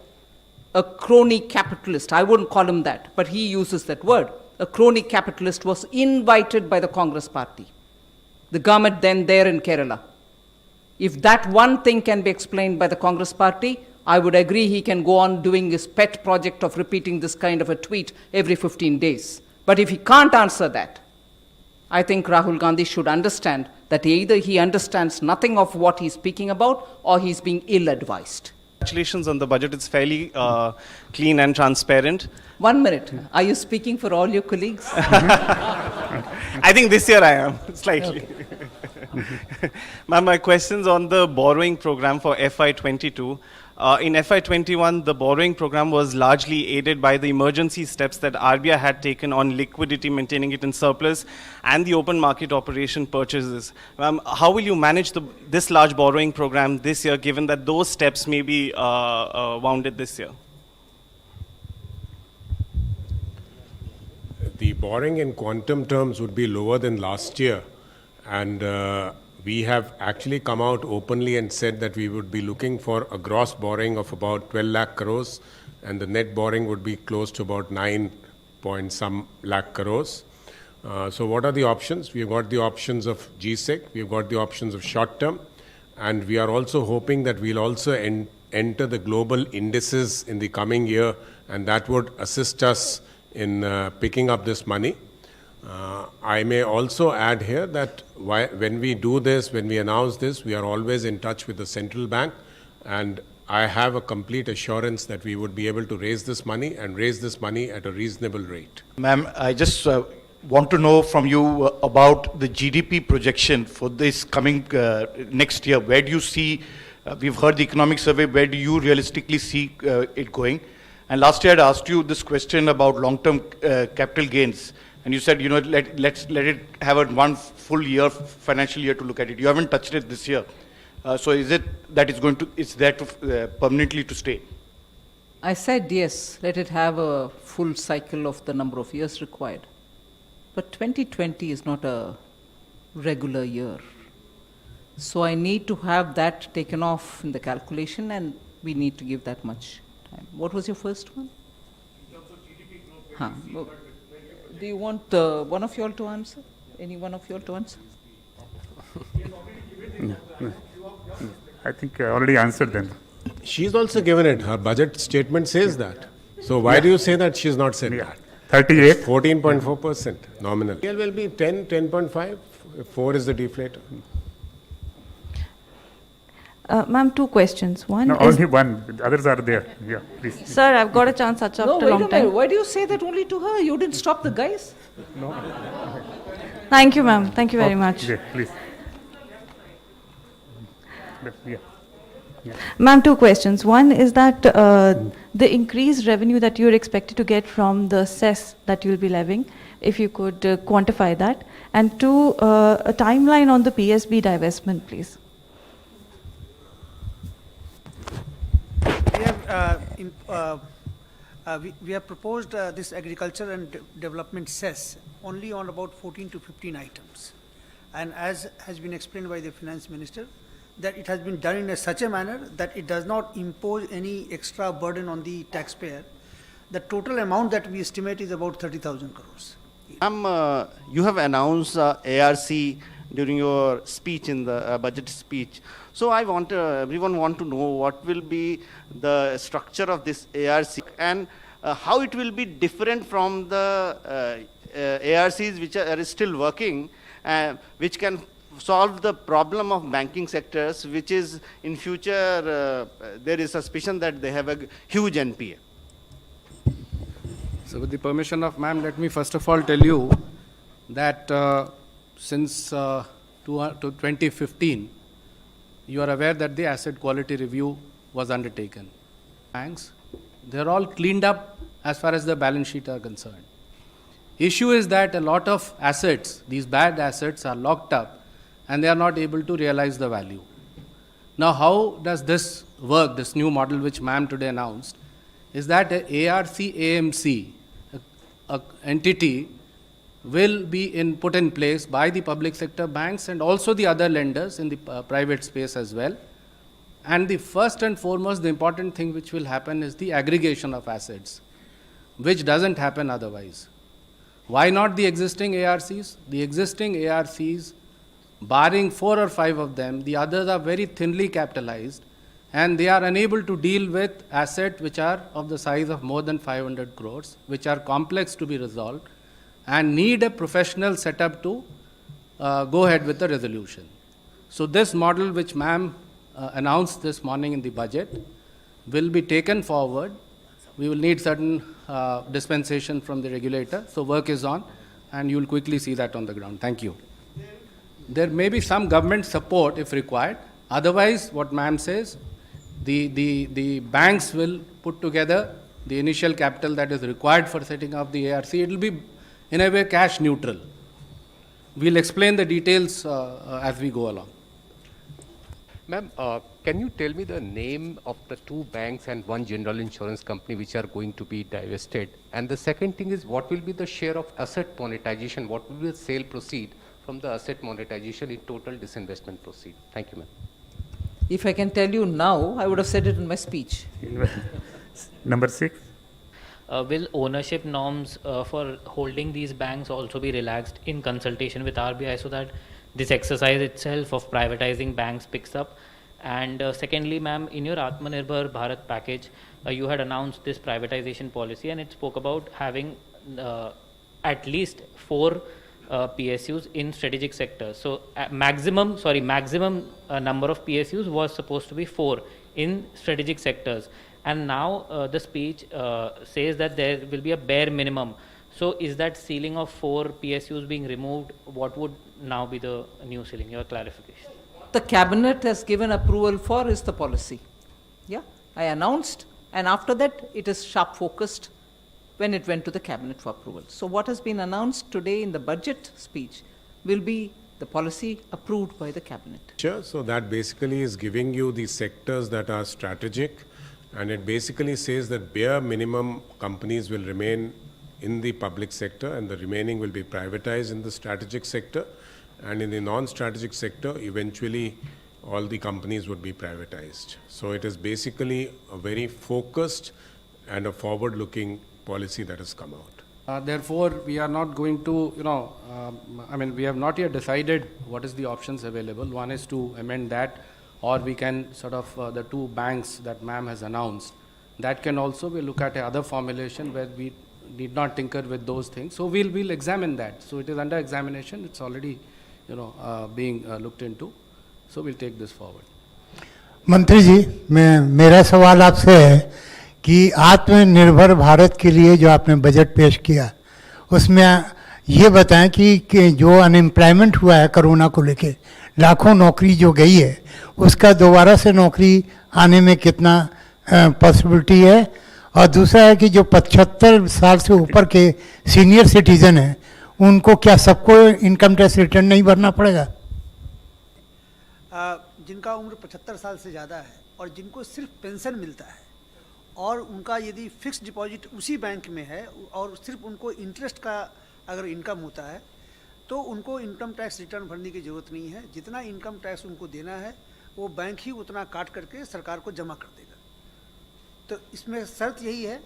Speaker 1: a crony capitalist, I wouldn't call him that, but he uses that word, a crony capitalist was invited by the Congress party, the government then there in Kerala. If that one thing can be explained by the Congress party, I would agree he can go on doing his pet project of repeating this kind of a tweet every 15 days. But if he can't answer that, I think Rahul Gandhi should understand that either he understands nothing of what he's speaking about or he's being ill-advised.
Speaker 2: Congratulations on the budget. It's fairly clean and transparent.
Speaker 1: 1 minute. Are you speaking for all your colleagues?
Speaker 2: I think this year I am, slightly. Ma'am, my question's on the borrowing program for FY22. In FY21, the borrowing program was largely aided by the emergency steps that RBI had taken on liquidity, maintaining it in surplus, and the open market operation purchases. How will you manage this large borrowing program this year, given that those steps may be wounded this year?
Speaker 3: The borrowing in quantum terms would be lower than last year, and we have actually come out openly and said that we would be looking for a gross borrowing of about 12 lakh crores, and the net borrowing would be close to about 9 point some lakh crores. So what are the options? We've got the options of GSEC, we've got the options of short term, and we are also hoping that we'll also enter the global indices in the coming year, and that would assist us in picking up this money. I may also add here that when we do this, when we announce this, we are always in touch with the central bank, and I have a complete assurance that we would be able to raise this money and raise this money at a reasonable rate.
Speaker 22: Ma'am, I just want to know from you about the GDP projection for this coming next year. Where do you see, we've heard the economic survey, where do you realistically see it going? And last year I asked you this question about long-term capital gains. And you said, let it have one full year, financial year to look at it. You haven't touched it this year. So is it that it's there to permanently to stay?
Speaker 1: I said yes, let it have a full cycle of the number of years required. But 2020 is not a regular year. So I need to have that taken off in the calculation, and we need to give that much time. What was your first one? Do you want one of you all to answer? Any one of you all to answer?
Speaker 23: I think I already answered them.
Speaker 3: She's also given it. Her budget statement says that. So why do you say that she's not said that?
Speaker 23: 38.
Speaker 3: 14.4% nominal. It will be 10, 10.5. 4 is the deflator.
Speaker 24: Ma'am, two questions. One
Speaker 23: No,
Speaker 24: is...
Speaker 23: only one. The others are there. Yeah, please.
Speaker 24: Sir, I've got a chance after
Speaker 1: No,
Speaker 24: a
Speaker 1: wait
Speaker 24: long
Speaker 1: a minute.
Speaker 24: time.
Speaker 1: Why do you say that only to her? You didn't stop the guys?
Speaker 23: No.
Speaker 24: Thank you, ma'am. Thank you very much.
Speaker 23: Yeah, please. Yeah.
Speaker 24: Ma'am, two questions. One is that the increased revenue that you're expected to get from the cess that you'll be levying, if you could quantify that. And two, a timeline on the PSB divestment, please.
Speaker 25: We have proposed this agriculture and development cess only on about 14 to 15 items. And as has been explained by the finance minister, that it has been done in such a manner that it does not impose any extra burden on the taxpayer. The total amount that we estimate is about 30,000 crores.
Speaker 22: You have announced ARC during your speech in the budget speech. So I want everyone want to know what will be the structure of this ARC and how it will be different from the ARCs which are still working, which can solve the problem of banking sectors, which is in future there is suspicion that they have a huge NPA.
Speaker 26: So with the permission of ma'am, let me first of all tell you that since 2015, you are aware that the asset quality review was undertaken. Banks, they're all cleaned up as far as the balance sheet are concerned. Issue is that a lot of assets, these bad assets, are locked up and they are not able to realize the value. Now, how does this work, this new model which ma'am today announced? is that a ARC AMC entity will be put in place by the public sector banks and also the other lenders in the private space as well. And the first and foremost, the important thing which will happen is the aggregation of assets, which doesn't happen otherwise. Why not the existing ARCs? The existing ARCs, barring 4 or 5 of them, the others are very thinly capitalized and they are unable to deal with assets which are of the size of more than 500 crores, which are complex to be resolved and need a professional setup to go ahead with the resolution. So this model which ma'am announced this morning in the budget will be taken forward. We will need certain dispensation from the regulator. So work is on and you will quickly see that on the ground. Thank you. There may be some government support if required. Otherwise, what ma'am says, the banks will put together the initial capital that is required for setting up the ARC. It will be in a way cash neutral. We'll explain the details as we go along.
Speaker 5: Ma'am, can you tell me the name of the 2 banks and 1 general insurance company which are going to be divested? And the second thing is, what will be the share of asset monetization? What will be the sale proceed from the asset monetization in total disinvestment proceed? Thank you, ma'am.
Speaker 1: If I can tell you now, I would have said it in my speech.
Speaker 23: Number 6.
Speaker 6: Will ownership norms for holding these banks also be relaxed in consultation with RBI so that this exercise itself of privatizing banks picks up? And secondly, ma'am, in your Atmanirbhar Bharat package, you had announced this privatization policy and it spoke about having at least 4 PSUs in strategic sectors. So maximum number of PSUs was supposed to be 4 in strategic sectors. And now the speech says that there will be a bare minimum. So is that ceiling of 4 PSUs being removed? What would now be the new ceiling? Your clarification.
Speaker 1: The cabinet has given approval for is the policy. Yeah, I announced, and after that it is sharp focused when it went to the cabinet for approval. So what has been announced today in the budget speech will be the policy approved by the cabinet.
Speaker 3: Sure. So that basically is giving you the sectors that are strategic, and it basically says that bare minimum companies will remain in the public sector and the remaining will be privatized in the strategic sector, and in the non-strategic sector eventually all the companies would be privatized. So it is basically a very focused and a forward-looking policy that has come out.
Speaker 26: Therefore, we are not going to, we have not yet decided what is the options available. One is to amend that, or we can sort of, the 2 banks that ma'am has announced, that can also, we look at another formulation where we need not tinker with those things. So we'll examine that. So it is under examination. It's already, being looked into. So we'll take this forward.
Speaker 7: मंत्री जी, मेरा सवाल आपसे है कि आत्मनिर्भर भारत के लिए जो आपने बजट पेश किया, उसमें ये बताएं कि जो अनएम्प्लॉयमेंट हुआ है कोरोना को लेके, लाखों नौकरी जो गई है, उसका दोबारा से नौकरी आने में कितना पॉसिबिलिटी है, और दूसरा है कि जो 75 साल से ऊपर के सीनियर सिटीजन हैं, उनको क्या सबको इनकम टैक्स रिटर्न नहीं भरना पड़ेगा?
Speaker 25: जिनका उम्र 75 साल से ज़्यादा है और जिनको सिर्फ पेंशन मिलता है और उनका यदि फिक्स डिपॉजिट उसी बैंक में है और सिर्फ उनको इंटरेस्ट का अगर इनकम होता है, तो उनको इनकम टैक्स रिटर्न भरने की ज़रूरत नहीं है. जितना इनकम टैक्स उनको देना है वो बैंक ही उतना काट करके सरकार को जमा कर देगा. तो इसमें शर्त यही है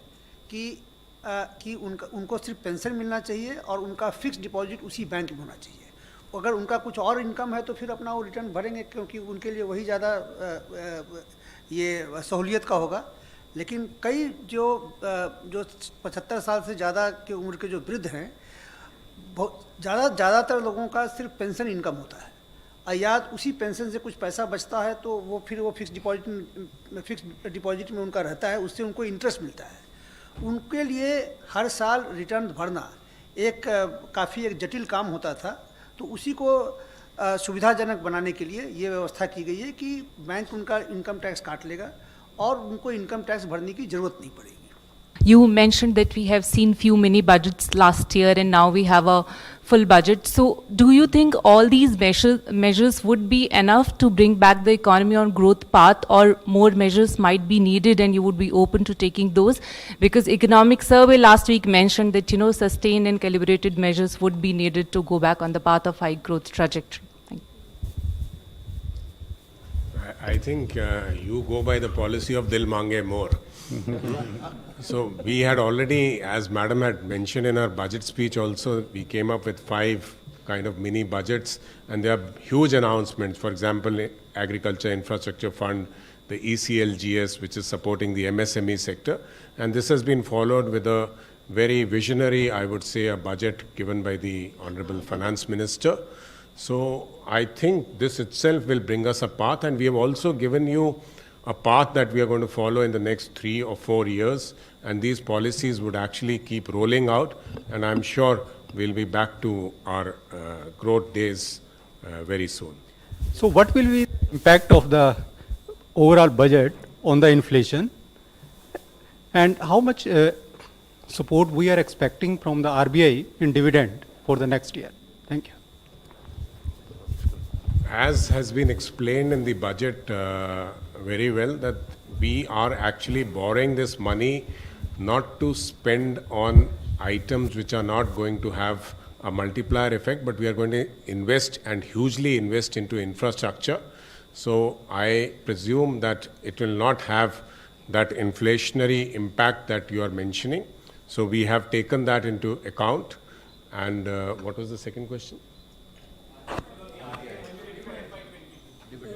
Speaker 25: कि उनको सिर्फ पेंशन मिलना चाहिए और उनका फिक्स डिपॉजिट उसी बैंक में होना चाहिए. अगर उनका कुछ और इनकम है तो फिर अपना वो रिटर्न भरेंगे, क्योंकि उनके लिए वही ज़्यादा ये सहूलियत का होगा. लेकिन कई जो 75 साल से ज़्यादा के उम्र के जो वृद्ध हैं, ज़्यादातर लोगों का सिर्फ पेंशन इनकम होता है, और या उसी पेंशन से कुछ पैसा बचता है तो वो फिर वो फिक्स डिपॉजिट में उनका रहता है, उससे उनको इंटरेस्ट मिलता है. उनके लिए हर साल रिटर्न भरना एक काफ़ी एक जटिल काम होता था. तो उसी को सुविधाजनक बनाने के लिए ये व्यवस्था की गई है कि बैंक उनका इनकम टैक्स काट लेगा और उनको इनकम टैक्स भरने की ज़रूरत नहीं पड़ेगी.
Speaker 8: You mentioned that we have seen few mini budgets last year and now we have a full budget. So do you think all these measures would be enough to bring back the economy on growth path, or more measures might be needed and you would be open to taking those? Because Economic Survey last week mentioned that, sustained and calibrated measures would be needed to go back on the path of high growth trajectory.
Speaker 3: I think you go by the policy of Dil Mange More. So we had already, as Madam had mentioned in her budget speech also, we came up with 5 kind of mini budgets, and there are huge announcements. For example, Agriculture Infrastructure Fund, the ECLGS, which is supporting the MSME sector. And this has been followed with a very visionary, I would say, a budget given by the Honorable Finance Minister. So I think this itself will bring us a path, and we have also given you a path that we are going to follow in the next 3 or 4 years, and these policies would actually keep rolling out, and I'm sure we'll be back to our growth days very soon.
Speaker 9: So what will be the impact of the overall budget on the inflation, and how much support we are expecting from the RBI in dividend for the next year? Thank you.
Speaker 3: As has been explained in the budget very well, that we are actually borrowing this money not to spend on items which are not going to have a multiplier effect, but we are going to invest and hugely invest into infrastructure. So I presume that it will not have that inflationary impact that you are mentioning. So we have taken that into account. And what was the second question?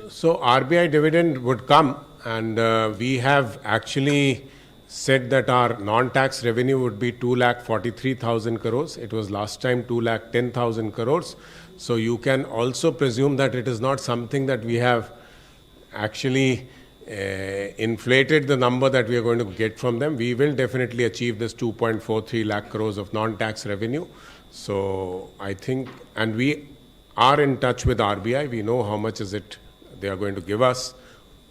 Speaker 3: So RBI dividend would come, and we have actually said that our non-tax revenue would be 2,43,000 crores. It was last time 2,10,000 crores. So you can also presume that it is not something that we have actually inflated the number that we are going to get from them. We will definitely achieve this 2.43 lakh crores of non-tax revenue. So I think, and we are in touch with RBI. We know how much is it they are going to give us,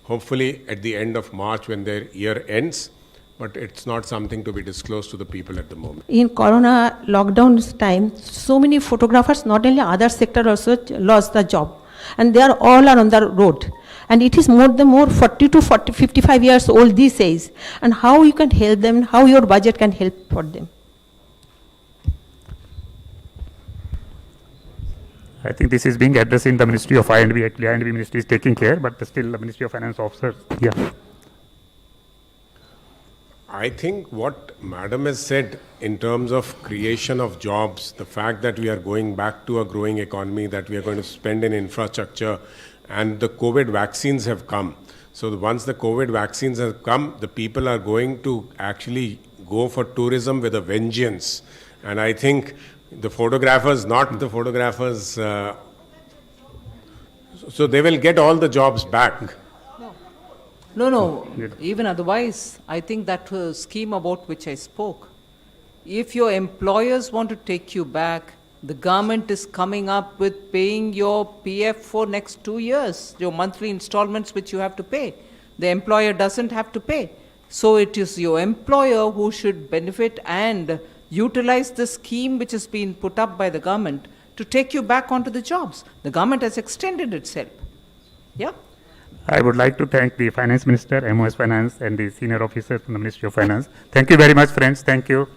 Speaker 3: hopefully at the end of March when their year ends, but it's not something to be disclosed to the people at the moment.
Speaker 10: In Corona lockdown time, so many photographers, not only other sector also lost the job, and they are all on the road. And it is more 40 to 55 years old these days. And how you can help them, how your budget can help for them?
Speaker 23: I think this is being addressed in the Ministry of I&B. Actually, I&B Ministry is taking care, but still the Ministry of Finance officers, yeah.
Speaker 3: I think what Madam has said in terms of creation of jobs, the fact that we are going back to a growing economy, that we are going to spend in infrastructure, and the COVID vaccines have come. So once the COVID vaccines have come, the people are going to actually go for tourism with a vengeance. And I think the photographers, not the photographers, so they will get all the jobs back.
Speaker 1: No, even otherwise, I think that scheme about which I spoke, if your employers want to take you back, the government is coming up with paying your PF for next 2 years, your monthly installments which you have to pay. The employer doesn't have to pay. So it is your employer who should benefit and utilize the scheme which has been put up by the government to take you back onto the jobs. The government has extended itself. Yeah?
Speaker 23: I would like to thank the Finance Minister, MOS Finance, and the senior officers from the Ministry of Finance. Thank you very much, friends. Thank you.